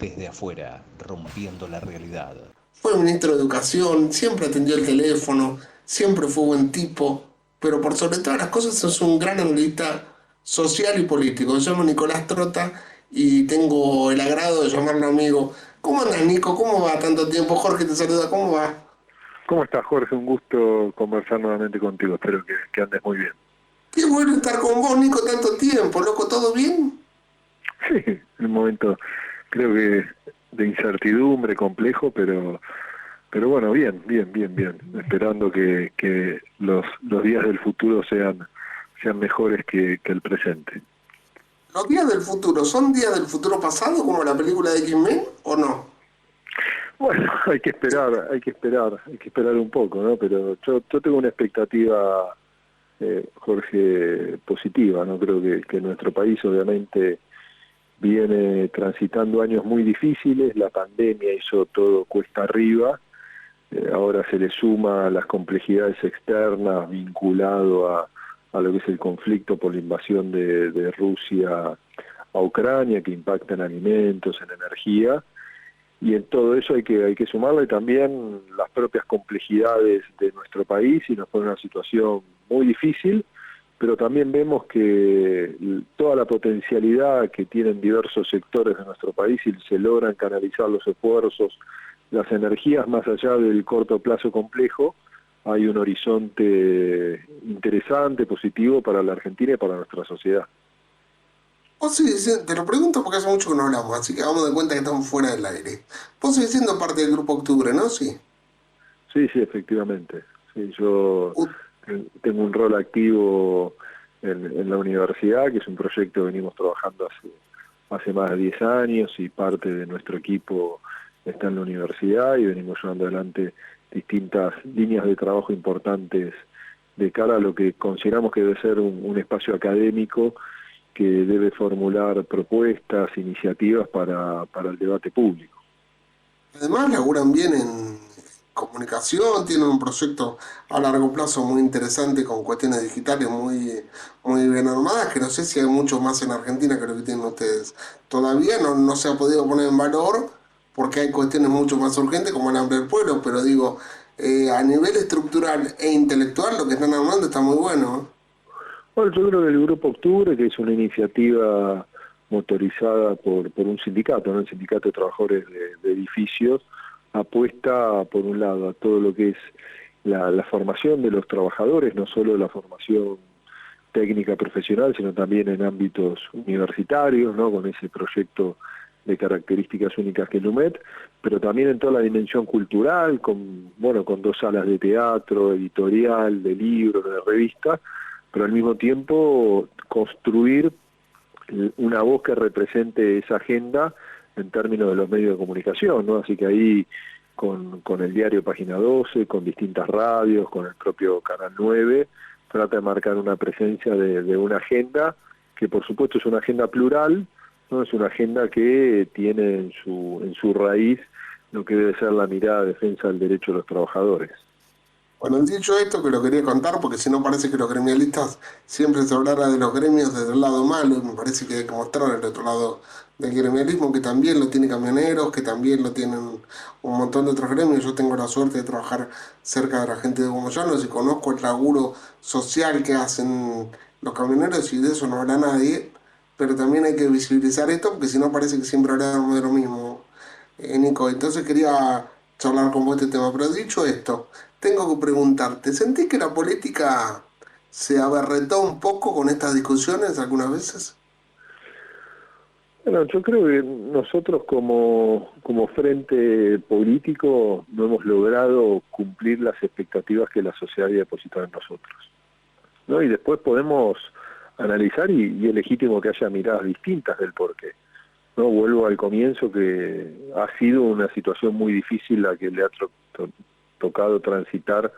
desde afuera, rompiendo la realidad. Fue ministro de Educación, siempre atendió el teléfono, siempre fue buen tipo, pero por sobre todas las cosas es un gran analista social y político. Me llamo Nicolás Trota y tengo el agrado de llamarlo amigo. ¿Cómo andas, Nico? ¿Cómo va tanto tiempo? Jorge te saluda, ¿cómo va? ¿Cómo estás, Jorge? Un gusto conversar nuevamente contigo. Espero que andes muy bien. Qué bueno estar con vos, Nico, tanto tiempo, loco, ¿todo bien? Sí, en un momento creo que de incertidumbre, complejo, pero bueno, bien. Esperando que los días del futuro sean mejores que el presente. ¿Los días del futuro son días del futuro pasado como la película de X-Men o no? Bueno, hay que esperar un poco, ¿no? Pero yo tengo una expectativa, Jorge, positiva, ¿no? Creo que nuestro país obviamente viene transitando años muy difíciles, la pandemia hizo todo cuesta arriba, ahora se le suma las complejidades externas vinculado a lo que es el conflicto por la invasión de Rusia a Ucrania, que impacta en alimentos, en energía, y en todo eso hay que sumarle también las propias complejidades de nuestro país y nos pone en una situación muy difícil, pero también vemos que toda la potencialidad que tienen diversos sectores de nuestro país, y se logran canalizar los esfuerzos, las energías más allá del corto plazo complejo, hay un horizonte interesante, positivo para la Argentina y para nuestra sociedad. Vos seguís siendo, te lo pregunto porque hace mucho que no hablamos, así que vamos de cuenta que estamos fuera del aire. Vos seguís siendo parte del Grupo Octubre, ¿no? Sí. Sí, efectivamente. Sí, yo U- tengo un rol activo en la universidad, que es un proyecto que venimos trabajando hace más de 10 años, y parte de nuestro equipo está en la universidad y venimos llevando adelante distintas líneas de trabajo importantes de cara a lo que consideramos que debe ser un espacio académico que debe formular propuestas, iniciativas para el debate público. Además, laburan bien en comunicación, tienen un proyecto a largo plazo muy interesante con cuestiones digitales muy bien armadas, que no sé si hay mucho más en Argentina que lo que tienen ustedes. Todavía no se ha podido poner en valor porque hay cuestiones mucho más urgentes como el hambre del pueblo, pero digo, a nivel estructural e intelectual lo que están armando está muy bueno. Bueno, yo creo que el Grupo Octubre, que es una iniciativa motorizada por un sindicato, ¿no? El Sindicato de Trabajadores de Edificios, apuesta, por un lado, a todo lo que es la formación de los trabajadores, no solo la formación técnica profesional, sino también en ámbitos universitarios, ¿no? Con ese proyecto de características únicas que es LUMET, pero también en toda la dimensión cultural, con 2 salas de teatro, editorial, de libros, de revistas, pero al mismo tiempo construir una voz que represente esa agenda en términos de los medios de comunicación, ¿no? Así que ahí con el diario Página 12, con distintas radios, con el propio Canal 9, trata de marcar una presencia de una agenda que por supuesto es una agenda plural, ¿no? Es una agenda que tiene en su raíz lo que debe ser la mirada de defensa del derecho de los trabajadores. Bueno, dicho esto, que lo quería contar, porque si no parece que los gremialistas siempre se hablara de los gremios desde el lado malo, y me parece que hay que mostrar el otro lado del gremialismo, que también lo tiene camioneros, que también lo tienen un montón de otros gremios. Yo tengo la suerte de trabajar cerca de la gente de Bomoyanos y conozco el laburo social que hacen los camioneros y de eso no habla nadie, pero también hay que visibilizar esto, porque si no parece que siempre hablamos de lo mismo, Nico. Entonces quería charlar con vos este tema, pero dicho esto... Tengo que preguntarte, ¿sentís que la política se aberretó un poco con estas discusiones algunas veces? Bueno, yo creo que nosotros como frente político no hemos logrado cumplir las expectativas que la sociedad había depositado en nosotros, ¿no? Y después podemos analizar, y es legítimo que haya miradas distintas del porqué, ¿no? Vuelvo al comienzo, que ha sido una situación muy difícil la que le ha tocado transitar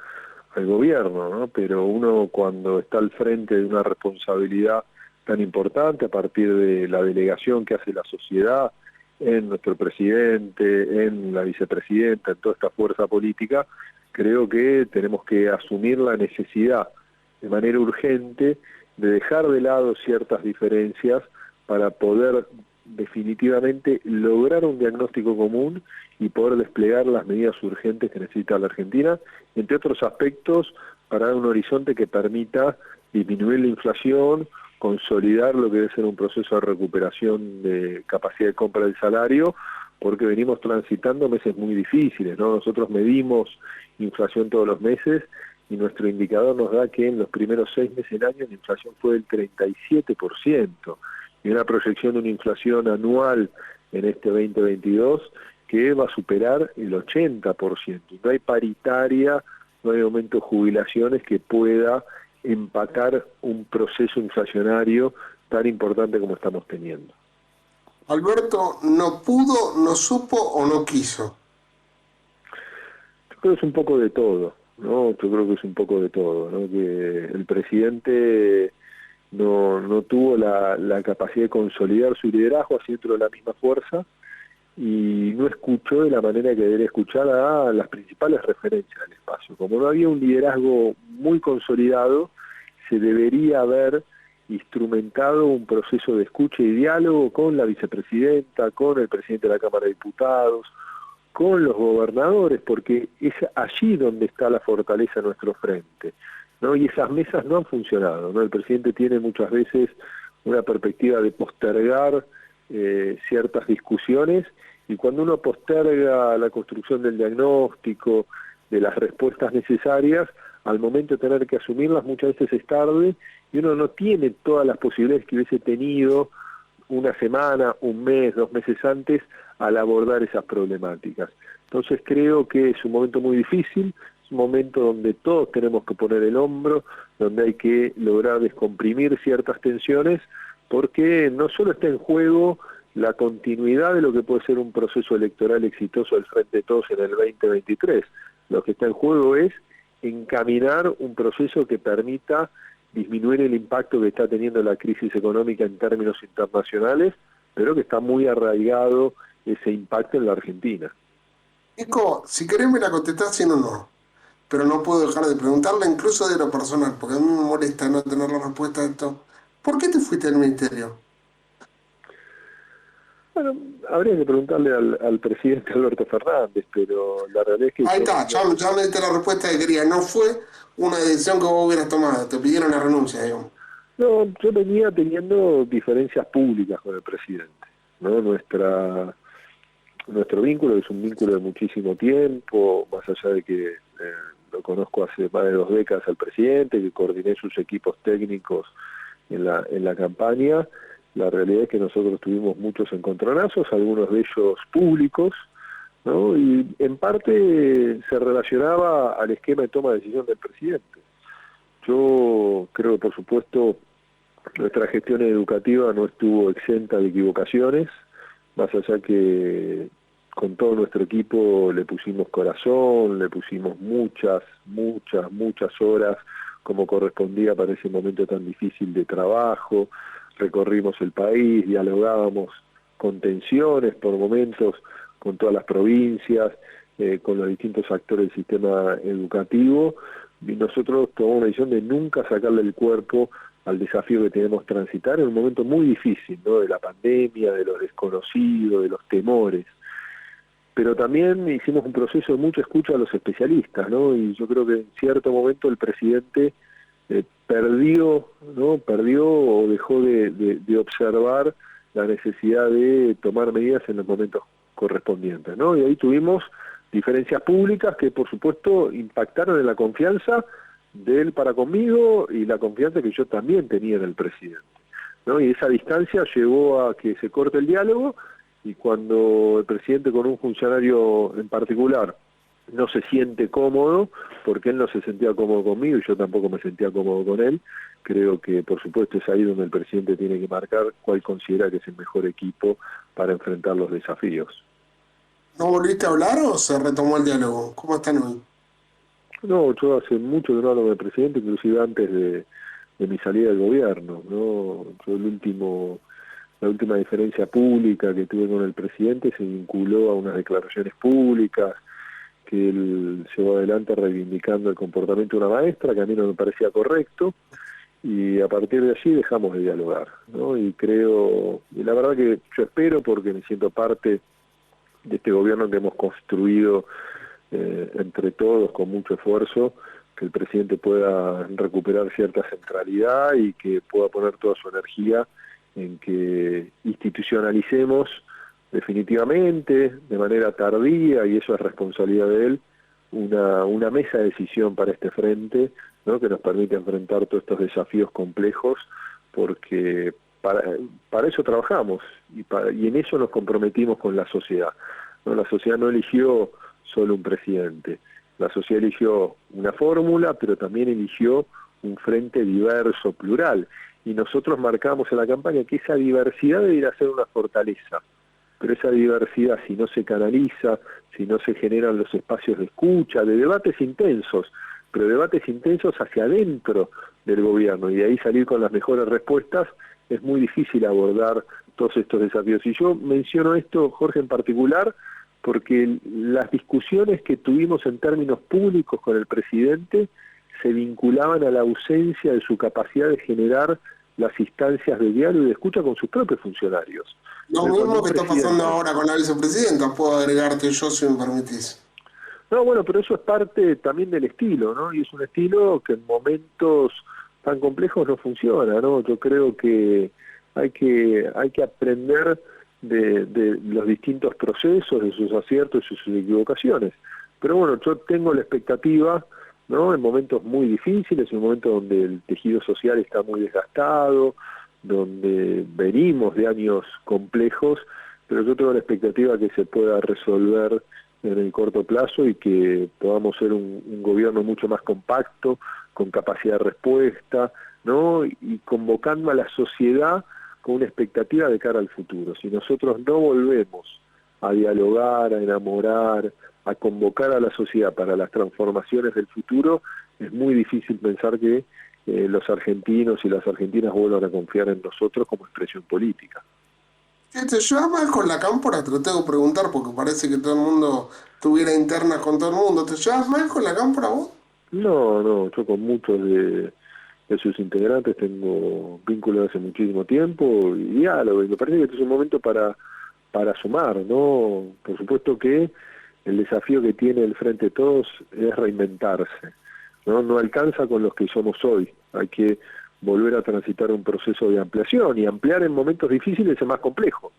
al gobierno, ¿no? Pero uno, cuando está al frente de una responsabilidad tan importante, a partir de la delegación que hace la sociedad en nuestro presidente, en la vicepresidenta, en toda esta fuerza política, creo que tenemos que asumir la necesidad de manera urgente de dejar de lado ciertas diferencias para poder definitivamente lograr un diagnóstico común y poder desplegar las medidas urgentes que necesita la Argentina, entre otros aspectos, para dar un horizonte que permita disminuir la inflación, consolidar lo que debe ser un proceso de recuperación de capacidad de compra del salario, porque venimos transitando meses muy difíciles, ¿no? Nosotros medimos inflación todos los meses y nuestro indicador nos da que en los primeros 6 meses del año la inflación fue del 37%, y una proyección de una inflación anual en este 2022 que va a superar el 80%. Y no hay paritaria, no hay aumento de jubilaciones que pueda empatar un proceso inflacionario tan importante como estamos teniendo. Alberto no pudo, no supo o no quiso. Yo creo que es un poco de todo, ¿no? Yo creo que es un poco de todo, ¿no? Que el presidente no tuvo la capacidad de consolidar su liderazgo haciendo la misma fuerza y no escuchó de la manera que debería escuchar a las principales referencias del espacio. Como no había un liderazgo muy consolidado, se debería haber instrumentado un proceso de escucha y diálogo con la vicepresidenta, con el presidente de la Cámara de Diputados, con los gobernadores, porque es allí donde está la fortaleza de nuestro frente, ¿no? Y esas mesas no han funcionado, ¿no? El presidente tiene muchas veces una perspectiva de postergar ciertas discusiones, y cuando uno posterga la construcción del diagnóstico, de las respuestas necesarias, al momento de tener que asumirlas muchas veces es tarde, y uno no tiene todas las posibilidades que hubiese tenido una semana, un mes, 2 meses antes al abordar esas problemáticas. Entonces creo que es un momento muy difícil, es un momento donde todos tenemos que poner el hombro, donde hay que lograr descomprimir ciertas tensiones, porque no solo está en juego la continuidad de lo que puede ser un proceso electoral exitoso del Frente de Todos en el 2023, lo que está en juego es encaminar un proceso que permita disminuir el impacto que está teniendo la crisis económica en términos internacionales, pero que está muy arraigado ese impacto en la Argentina. Nico, si querés me la contestás, si no, no. Pero no puedo dejar de preguntarla, incluso de lo personal, porque a mí me molesta no tener la respuesta a esto. ¿Por qué te fuiste del ministerio? Bueno, habría que preguntarle al presidente Alberto Fernández, pero la realidad es que Ahí está, ya me diste la respuesta que quería. No fue una decisión que vos hubieras tomado, te pidieron la renuncia, digamos. no, yo venía teniendo diferencias públicas con el presidente, ¿no? Nuestro vínculo es un vínculo de muchísimo tiempo, más allá de que lo conozco hace más de 2 décadas al presidente, que coordiné sus equipos técnicos en la campaña. La realidad es que nosotros tuvimos muchos encontronazos, algunos de ellos públicos, ¿no? Y en parte se relacionaba al esquema de toma de decisión del presidente. Yo creo que, por supuesto, nuestra gestión educativa no estuvo exenta de equivocaciones, más allá que con todo nuestro equipo le pusimos corazón, le pusimos muchas horas como correspondía para ese momento tan difícil de trabajo, recorrimos el país, dialogábamos con tensiones por momentos con todas las provincias, con los distintos actores del sistema educativo, y nosotros tomamos una decisión de nunca sacarle el cuerpo al desafío que tenemos que transitar en un momento muy difícil, ¿no? De la pandemia, de lo desconocido, de los temores. Pero también hicimos un proceso de mucha escucha a los especialistas, ¿no? Y yo creo que en cierto momento el presidente perdió o dejó de observar la necesidad de tomar medidas en los momentos correspondientes, ¿no? Y ahí tuvimos diferencias públicas que, por supuesto, impactaron en la confianza de él para conmigo y la confianza que yo también tenía en el presidente, ¿no? Y esa distancia llevó a que se corte el diálogo, y cuando el presidente con un funcionario en particular no se siente cómodo, porque él no se sentía cómodo conmigo y yo tampoco me sentía cómodo con él, creo que por supuesto es ahí donde el presidente tiene que marcar cuál considera que es el mejor equipo para enfrentar los desafíos. ¿No volviste a hablar o se retomó el diálogo? ¿Cómo están hoy? No, yo hace mucho que no hablo con el presidente, inclusive antes de mi salida del gobierno, ¿no? Yo la última diferencia pública que tuve con el presidente se vinculó a unas declaraciones públicas que él llevó adelante reivindicando el comportamiento de una maestra, que a mí no me parecía correcto, y a partir de allí dejamos de dialogar, ¿no? Y creo, y la verdad que yo espero, porque me siento parte de este gobierno que hemos construido entre todos con mucho esfuerzo, que el presidente pueda recuperar cierta centralidad y que pueda poner toda su energía en que institucionalicemos definitivamente, de manera tardía, y eso es responsabilidad de él, una mesa de decisión para este frente, ¿no? Que nos permite enfrentar todos estos desafíos complejos, porque para eso trabajamos y en eso nos comprometimos con la sociedad, ¿no? La sociedad no eligió solo un presidente, la sociedad eligió una fórmula, pero también eligió un frente diverso, plural, y nosotros marcamos en la campaña que esa diversidad debería ser una fortaleza, pero esa diversidad, si no se canaliza, si no se generan los espacios de escucha, de debates intensos, pero debates intensos hacia adentro del gobierno, y de ahí salir con las mejores respuestas, es muy difícil abordar todos estos desafíos. Y yo menciono esto, Jorge, en particular, porque las discusiones que tuvimos en términos públicos con el presidente se vinculaban a la ausencia de su capacidad de generar las instancias de diálogo y de escucha con sus propios funcionarios. Lo mismo que está pasando ahora con la vicepresidenta, puedo agregarte yo si me permitís. No, bueno, pero eso es parte también del estilo, ¿no? Y es un estilo que en momentos tan complejos no funciona, ¿no? Yo creo que hay que aprender de los distintos procesos, de sus aciertos y sus equivocaciones. Pero bueno, yo tengo la expectativa, ¿no? En momentos muy difíciles, en momentos donde el tejido social está muy desgastado, donde venimos de años complejos, pero yo tengo la expectativa que se pueda resolver en el corto plazo y que podamos ser un gobierno mucho más compacto, con capacidad de respuesta, ¿no? Y convocando a la sociedad con una expectativa de cara al futuro. Si nosotros no volvemos a dialogar, a enamorar, a convocar a la sociedad para las transformaciones del futuro, es muy difícil pensar que los argentinos y las argentinas vuelvan a confiar en nosotros como expresión política. ¿Te llevas mal con la cámpora? Te lo tengo que preguntar porque parece que todo el mundo tuviera internas con todo el mundo. ¿Te llevas mal con la cámpora vos? No, yo con muchos de sus integrantes tengo vínculos hace muchísimo tiempo y diálogo, y me parece que este es un momento para sumar, ¿no? Por supuesto que el desafío que tiene el Frente de Todos es reinventarse, ¿no? No alcanza con los que somos hoy, hay que volver a transitar un proceso de ampliación, y ampliar en momentos difíciles es más complejo,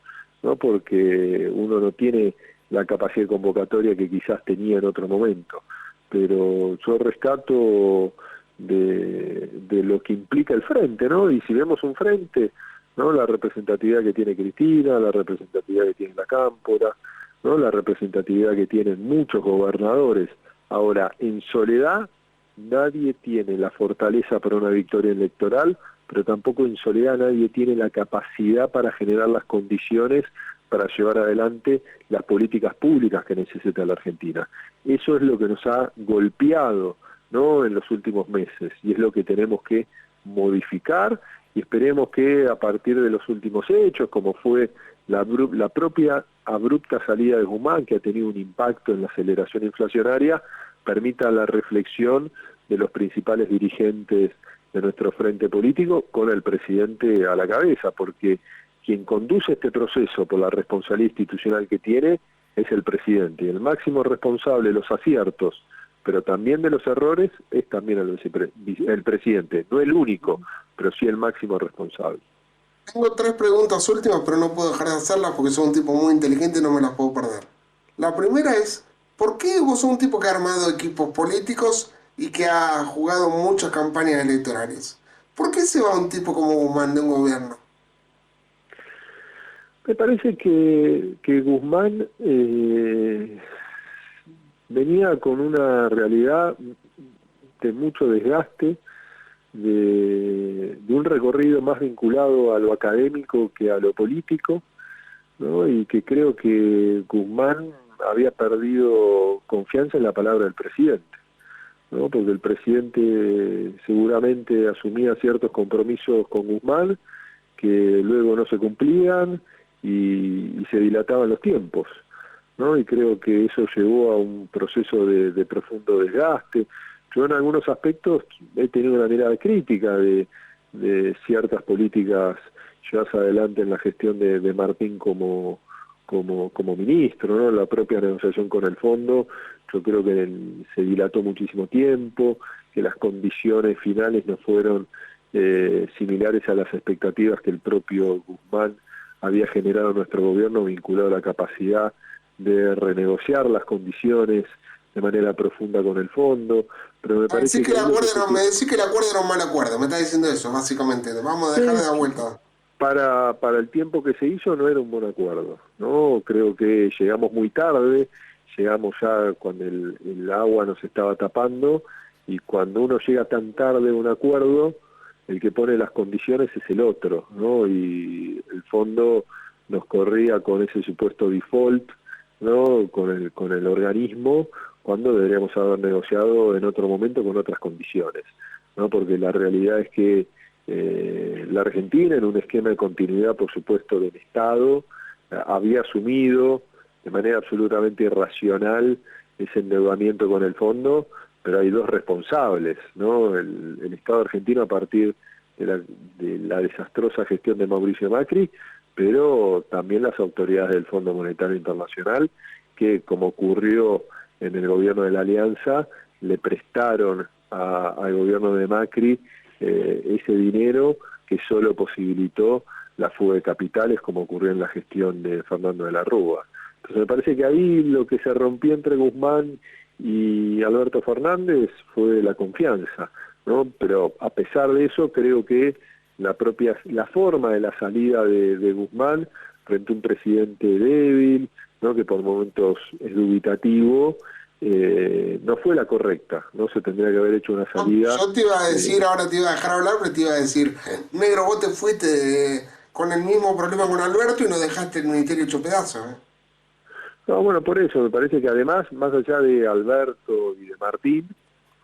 ¿no? Porque uno no tiene la capacidad de convocatoria que quizás tenía en otro momento, pero yo rescato de lo que implica el frente, ¿no? Y si vemos un frente, ¿no? La representatividad que tiene Cristina, la representatividad que tiene la Cámpora, ¿no? La representatividad que tienen muchos gobernadores. Ahora, en soledad, nadie tiene la fortaleza para una victoria electoral, pero tampoco en soledad nadie tiene la capacidad para generar las condiciones para llevar adelante las políticas públicas que necesita la Argentina. Eso es lo que nos ha golpeado, ¿no? En los últimos meses, y es lo que tenemos que modificar, y esperemos que a partir de los últimos hechos, como fue la propia abrupta salida de Guzmán, que ha tenido un impacto en la aceleración inflacionaria, permita la reflexión de los principales dirigentes de nuestro frente político, con el presidente a la cabeza, porque quien conduce este proceso por la responsabilidad institucional que tiene es el presidente, y el máximo responsable de los aciertos, pero también de los errores, es también el presidente, no el único, pero sí el máximo responsable. Tengo 3 preguntas últimas, pero no puedo dejar de hacerlas porque soy un tipo muy inteligente y no me las puedo perder. La primera es, ¿por qué vos sos un tipo que ha armado equipos políticos y que ha jugado muchas campañas electorales? ¿Por qué se va un tipo como Guzmán de un gobierno? Me parece que Guzmán venía con una realidad de mucho desgaste, de un recorrido más vinculado a lo académico que a lo político, ¿no? Y que creo que Guzmán había perdido confianza en la palabra del presidente, ¿no? Porque el presidente seguramente asumía ciertos compromisos con Guzmán que luego no se cumplían y se dilataban los tiempos, ¿no? Y creo que eso llevó a un proceso de profundo desgaste. Yo en algunos aspectos he tenido una mirada crítica de de ciertas políticas llevadas adelante en la gestión de Martín como ministro, ¿no? La propia negociación con el fondo, yo creo que se dilató muchísimo tiempo, que las condiciones finales no fueron similares a las expectativas que el propio Guzmán había generado en nuestro gobierno, vinculado a la capacidad de renegociar las condiciones de manera profunda con el fondo, pero me parece Me decís que el acuerdo era un mal acuerdo, me está diciendo eso, básicamente. Vamos a dejar de dar vuelta. Para el tiempo que se hizo no era un buen acuerdo, ¿no? Creo que llegamos muy tarde, llegamos ya cuando el agua nos estaba tapando, y cuando uno llega tan tarde a un acuerdo, el que pone las condiciones es el otro, ¿no? Y el fondo nos corría con ese supuesto default, ¿no? Con el organismo, cuando deberíamos haber negociado en otro momento con otras condiciones, ¿no? Porque la realidad es que la Argentina, en un esquema de continuidad, por supuesto, del Estado, había asumido de manera absolutamente irracional ese endeudamiento con el fondo, pero hay dos responsables, ¿no? El Estado argentino, a partir de la desastrosa gestión de Mauricio Macri, pero también las autoridades del Fondo Monetario Internacional, que, como ocurrió en el gobierno de la Alianza, le prestaron al gobierno de Macri ese dinero que solo posibilitó la fuga de capitales, como ocurrió en la gestión de Fernando de la Rúa. Entonces me parece que ahí lo que se rompió entre Guzmán y Alberto Fernández fue la confianza, ¿no? Pero a pesar de eso, creo que la forma de la salida de Guzmán frente a un presidente débil, ¿no? Que por momentos es dubitativo, no fue la correcta, no se tendría que haber hecho una salida. Yo te iba a decir, ahora te iba a dejar hablar, pero te iba a decir, negro, vos te fuiste con el mismo problema con Alberto y nos dejaste el ministerio hecho pedazo, ¿eh? No, bueno, por eso me parece que además, más allá de Alberto y de Martín,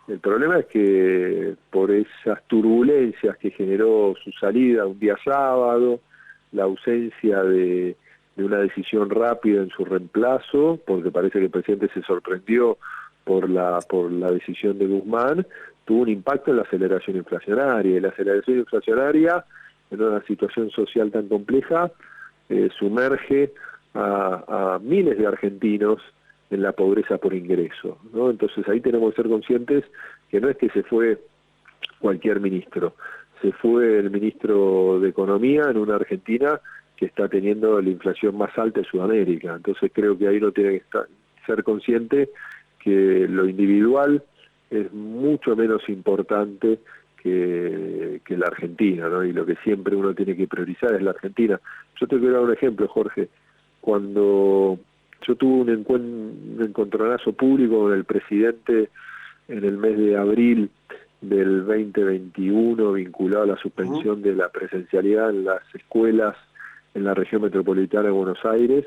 el problema es que por esas turbulencias que generó su salida un día sábado, la ausencia de una decisión rápida en su reemplazo, porque parece que el presidente se sorprendió por la decisión de Guzmán, tuvo un impacto en la aceleración inflacionaria. Y la aceleración inflacionaria, en una situación social tan compleja, sumerge a miles de argentinos en la pobreza por ingreso, ¿no? Entonces ahí tenemos que ser conscientes que no es que se fue cualquier ministro, se fue el ministro de Economía en una Argentina que está teniendo la inflación más alta de Sudamérica. Entonces creo que ahí uno tiene que ser consciente que lo individual es mucho menos importante que la Argentina, ¿no? Y lo que siempre uno tiene que priorizar es la Argentina. Yo te quiero dar un ejemplo, Jorge. Cuando yo tuve un encontronazo público con el presidente en el mes de abril del 2021, vinculado a la suspensión de la presencialidad en las escuelas en la región metropolitana de Buenos Aires,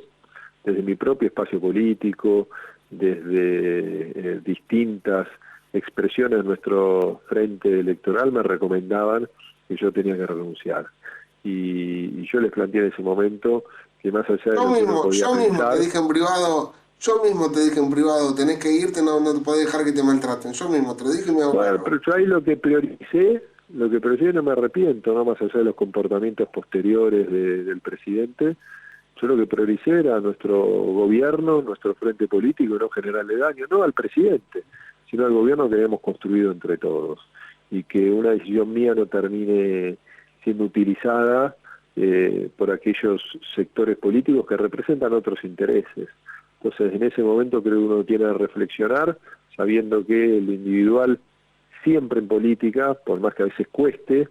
desde mi propio espacio político, desde distintas expresiones de nuestro frente electoral, me recomendaban que yo tenía que renunciar. Y yo les planteé en ese momento que más allá de lo que uno podía pensar... Yo mismo te dije en privado, tenés que irte, no te podés dejar que te maltraten. Yo mismo te lo dije y me hago Bueno, cargo. pero yo ahí lo que prioricé no me arrepiento, no más allá de los comportamientos posteriores del presidente. Yo lo que prioricé era nuestro gobierno, nuestro frente político, no generarle daño, no al presidente, sino al gobierno que habíamos construido entre todos. Y que una decisión mía no termine siendo utilizada por aquellos sectores políticos que representan otros intereses. Entonces, en ese momento creo que uno tiene que reflexionar, sabiendo que lo individual siempre en política, por más que a veces cueste,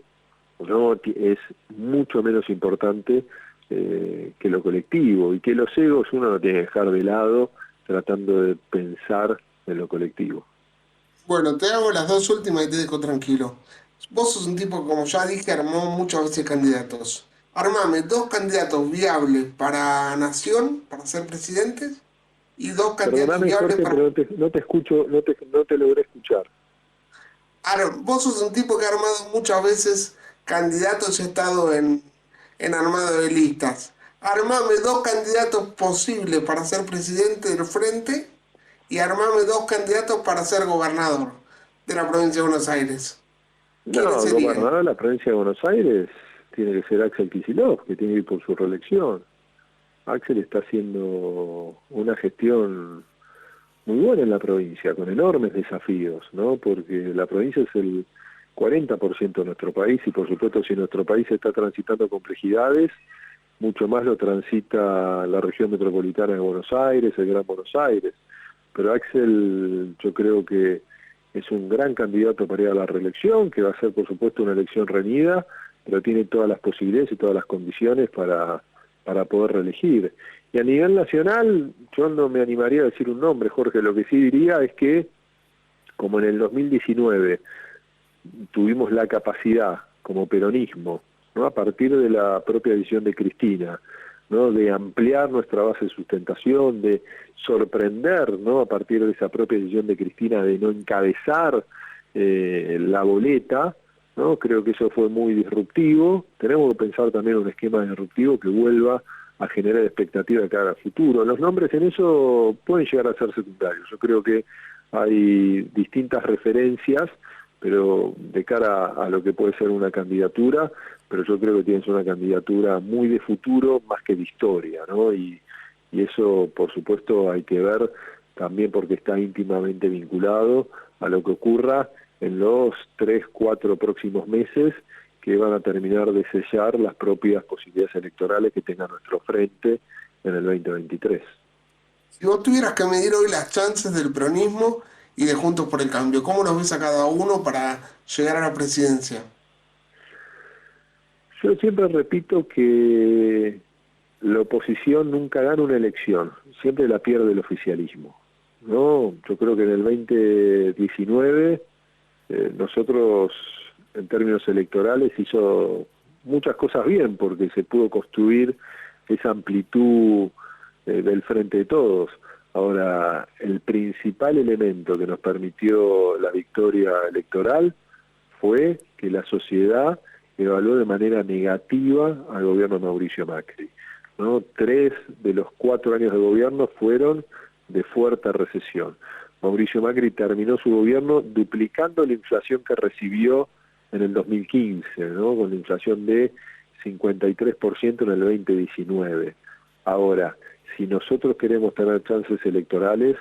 no es mucho menos importante que lo colectivo, y que los egos uno lo tiene que dejar de lado tratando de pensar en lo colectivo. Bueno, te hago las dos últimas y te dejo tranquilo. Vos sos un tipo que, como ya dije, armó muchas veces candidatos. Armame dos candidatos viables para Nación, para ser presidentes, y dos candidatos Perdóname, viables Jorge, para... pero no te escucho, no te logré escuchar. Ahora, vos sos un tipo que ha armado muchas veces candidatos y ha estado en armado de listas. Armame dos candidatos posibles para ser presidente del Frente y armame dos candidatos para ser gobernador de la provincia de Buenos Aires. ¿Quiénes No, el serían? gobernador de la provincia de Buenos Aires tiene que ser Axel Kicillof, que tiene que ir por su reelección. Axel está haciendo una gestión muy buena en la provincia, con enormes desafíos, ¿no? Porque la provincia es el 40% de nuestro país y por supuesto si nuestro país está transitando complejidades, mucho más lo transita la región metropolitana de Buenos Aires, el Gran Buenos Aires. Pero Axel yo creo que es un gran candidato para ir a la reelección, que va a ser por supuesto una elección reñida, pero tiene todas las posibilidades y todas las condiciones para poder reelegir. Y a nivel nacional, yo no me animaría a decir un nombre, Jorge, lo que sí diría es que, como en el 2019 tuvimos la capacidad, como peronismo, ¿no? A partir de la propia decisión de Cristina, ¿no? De ampliar nuestra base de sustentación, de sorprender, ¿no? A partir de esa propia decisión de Cristina de no encabezar la boleta, ¿no? Creo que eso fue muy disruptivo. Tenemos que pensar también un esquema disruptivo que vuelva a generar expectativa de cara al futuro. Los nombres en eso pueden llegar a ser secundarios. Yo creo que hay distintas referencias, pero de cara a lo que puede ser una candidatura, pero yo creo que tienes una candidatura muy de futuro más que de historia, ¿no? Y eso, por supuesto, hay que ver también porque está íntimamente vinculado a lo que ocurra en los 3, 4 próximos meses que van a terminar de sellar las propias posibilidades electorales que tenga nuestro frente en el 2023. Si vos tuvieras que medir hoy las chances del peronismo y de Juntos por el Cambio, ¿cómo los ves a cada uno para llegar a la presidencia? Yo siempre repito que la oposición nunca gana una elección, siempre la pierde el oficialismo, ¿no? Yo creo que en el 2019 nosotros, en términos electorales, hizo muchas cosas bien porque se pudo construir esa amplitud del Frente de Todos. Ahora, el principal elemento que nos permitió la victoria electoral fue que la sociedad evaluó de manera negativa al gobierno de Mauricio Macri, ¿no? 3 de los 4 años de gobierno fueron de fuerte recesión. Mauricio Macri terminó su gobierno duplicando la inflación que recibió en el 2015, ¿no? Con la inflación de 53% en el 2019. Ahora, si nosotros queremos tener chances electorales,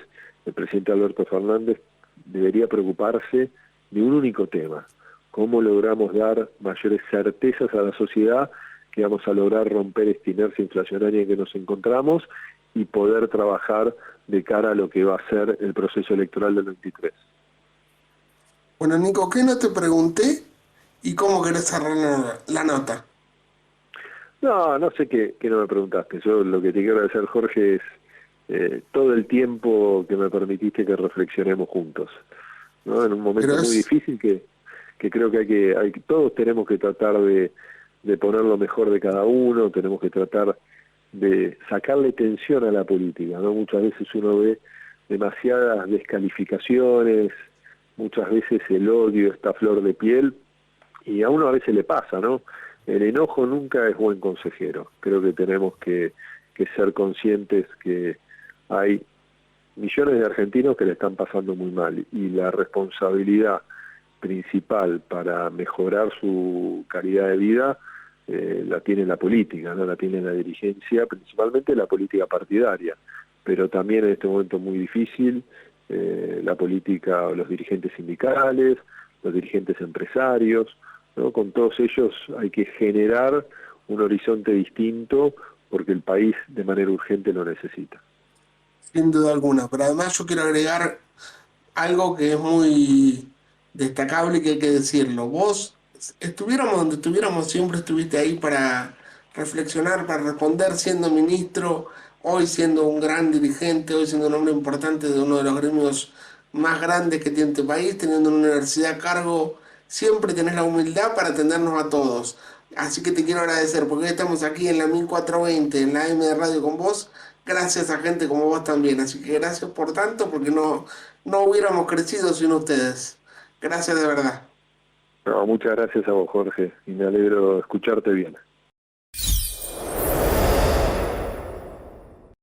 el presidente Alberto Fernández debería preocuparse de un único tema: cómo logramos dar mayores certezas a la sociedad que vamos a lograr romper esta inercia inflacionaria en que nos encontramos y poder trabajar de cara a lo que va a ser el proceso electoral del 23. Bueno, Nico, ¿qué no te pregunté y cómo querés cerrar la nota? No sé qué no me preguntaste. Yo lo que te quiero agradecer, Jorge, es todo el tiempo que me permitiste que reflexionemos juntos, ¿no? En un momento Pero muy es, difícil que creo que todos tenemos que tratar de poner lo mejor de cada uno, tenemos que tratar de sacarle tensión a la política, ¿no? Muchas veces uno ve demasiadas descalificaciones, muchas veces el odio está a flor de piel y a uno a veces le pasa, ¿no? El enojo nunca es buen consejero. Creo que tenemos que ser conscientes que hay millones de argentinos que le están pasando muy mal y la responsabilidad principal para mejorar su calidad de vida la tiene la política, no la tiene la dirigencia, principalmente la política partidaria, pero también en este momento muy difícil la política, los dirigentes sindicales, los dirigentes empresarios, ¿no? Con todos ellos hay que generar un horizonte distinto porque el país de manera urgente lo necesita. sin duda alguna, pero además yo quiero agregar algo que es muy destacable y que hay que decirlo. Vos, estuviéramos donde estuviéramos, siempre estuviste ahí para reflexionar, para responder, siendo ministro, hoy siendo un gran dirigente, hoy siendo un hombre importante de uno de los gremios más grandes que tiene este país, teniendo una universidad a cargo, siempre tenés la humildad para atendernos a todos. Así que te quiero agradecer, porque hoy estamos aquí en la 1420, en la AM de Radio con vos, gracias a gente como vos también. Así que gracias por tanto, porque no hubiéramos crecido sin ustedes. Gracias de verdad. No, muchas gracias a vos, Jorge, y me alegro de escucharte bien.